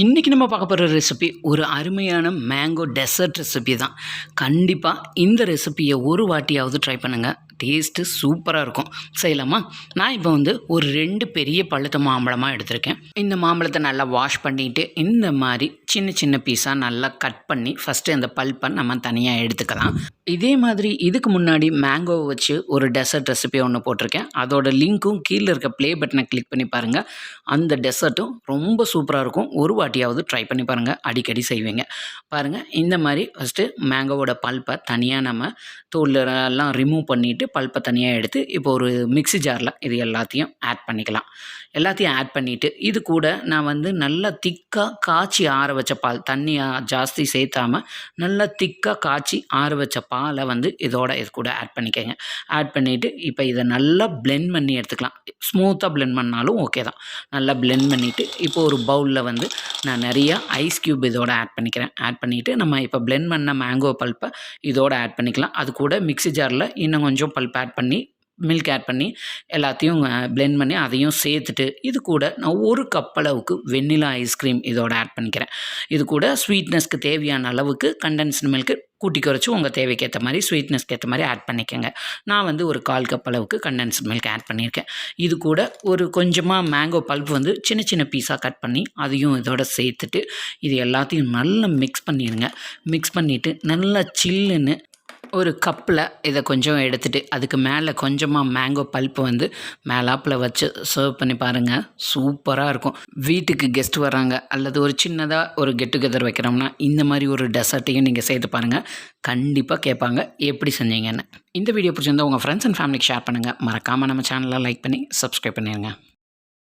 இன்றைக்கி நம்ம பார்க்க போகிற ரெசிபி ஒரு அருமையான மேங்கோ டெசர்ட் ரெசிபி தான். கண்டிப்பாக இந்த ரெசிபியை ஒரு வாட்டியாவது ட்ரை பண்ணுங்கள். டேஸ்ட்டு சூப்பராக இருக்கும். செய்யலாமா? நான் இப்போ ஒரு 2 பெரிய பழுத்த மாம்பழமாக எடுத்திருக்கேன். இந்த மாம்பழத்தை நல்லா வாஷ் பண்ணிவிட்டு இந்த மாதிரி சின்ன சின்ன பீஸாக நல்லா கட் பண்ணி ஃபஸ்ட்டு அந்த பல்ப்பை நம்ம தனியாக எடுத்துக்கலாம். இதே மாதிரி இதுக்கு முன்னாடி மேங்கோவை வச்சு ஒரு டெசர்ட் ரெசிபி ஒன்று போட்டிருக்கேன். அதோட லிங்க்கும் கீழே இருக்க ப்ளே பட்டனை கிளிக் பண்ணி பாருங்கள். அந்த டெசர்ட்டும் ரொம்ப சூப்பராக இருக்கும். ஒரு வாட்டியாவது ட்ரை பண்ணி பாருங்கள். அடிக்கடி செய்வீங்க. பாருங்கள், இந்த மாதிரி ஃபஸ்ட்டு மேங்கோவோட பல்ப்பை தனியாக நம்ம தோலெல்லாம் ரிமூவ் பண்ணிவிட்டு பல்ப்பை தனியாக எடுத்து இப்போ ஒரு மிக்ஸி ஜாரில் இது எல்லாத்தையும் ஆட் பண்ணிக்கலாம். எல்லாத்தையும் ஆட் பண்ணிவிட்டு இது கூட நான் நல்லா திக்காக காய்ச்சி ஆற வச்ச பால், தண்ணியாக ஜாஸ்தி சேர்த்தாமல் நல்லா திக்காக காய்ச்சி ஆற வச்ச பாலை இது கூட ஆட் பண்ணிக்கோங்க. ஆட் பண்ணிவிட்டு இப்போ இதை நல்லா பிளெண்ட் பண்ணி எடுத்துக்கலாம். ஸ்மூத்தாக பிளெண்ட் பண்ணாலும் ஓகே தான். நல்லா பிளெண்ட் பண்ணிவிட்டு இப்போ ஒரு பவுலில் நான் நிறையா ஐஸ் க்யூப் இதோட ஆட் பண்ணிக்கிறேன். ஆட் பண்ணிவிட்டு நம்ம இப்போ பிளெண்ட் பண்ண மேங்கோ பல்ப்பை இதோட ஆட் பண்ணிக்கலாம். அது கூட மிக்ஸி ஜாரில் இன்னும் கொஞ்சம் பல்ப் ஆட் பண்ணி மில்க் ஆட் பண்ணி எல்லாத்தையும் பிளெண்ட் பண்ணி அதையும் சேர்த்துட்டு இது கூட நான் 1 கப் அளவுக்கு வெண்ணிலா ஐஸ்கிரீம் இதோட ஆட் பண்ணிக்கிறேன். இது கூட ஸ்வீட்னஸ்க்கு தேவையான அளவுக்கு கண்டென்ஸ்டு மில்க்கு கூட்டி குறைச்சி உங்கள் தேவைக்கு ஏற்ற மாதிரி ஸ்வீட்னஸ்க்கு ஏற்ற மாதிரி ஆட் பண்ணிக்கோங்க. நான் ஒரு 1/4 கப் அளவுக்கு கண்டென்ஸ்டு மில்க் ஆட் பண்ணியிருக்கேன். இது கூட ஒரு கொஞ்சமாக மேங்கோ பல்ப் சின்ன சின்ன பீஸாக கட் பண்ணி அதையும் இதோட சேர்த்துட்டு இது எல்லாத்தையும் நல்லா மிக்ஸ் பண்ணிடுங்க. மிக்ஸ் பண்ணிவிட்டு நல்லா சில்லுன்னு ஒரு கப்பில் இதை கொஞ்சம் எடுத்துகிட்டு அதுக்கு மேலே கொஞ்சமாக மேங்கோ பல்ப்பு மேலாப்பில் வச்சு சர்வ் பண்ணி பாருங்கள். சூப்பராக இருக்கும். வீட்டுக்கு கெஸ்ட் வராங்க அல்லது ஒரு சின்னதாக ஒரு கெட் டுகெதர் வைக்கிறோம்னா இந்த மாதிரி ஒரு டெசர்ட்டையும் நீங்கள் செய்து பாருங்கள். கண்டிப்பாக கேட்பாங்க எப்படி செஞ்சீங்கன்னு. இந்த வீடியோ பிடிச்சிருந்தால் உங்கள் ஃப்ரெண்ட்ஸ் அண்ட் ஃபேமிலிக்கு ஷேர் பண்ணுங்கள். மறக்காமல் நம்ம சேனலை லைக் பண்ணி சப்ஸ்கிரைப் பண்ணிடுங்க.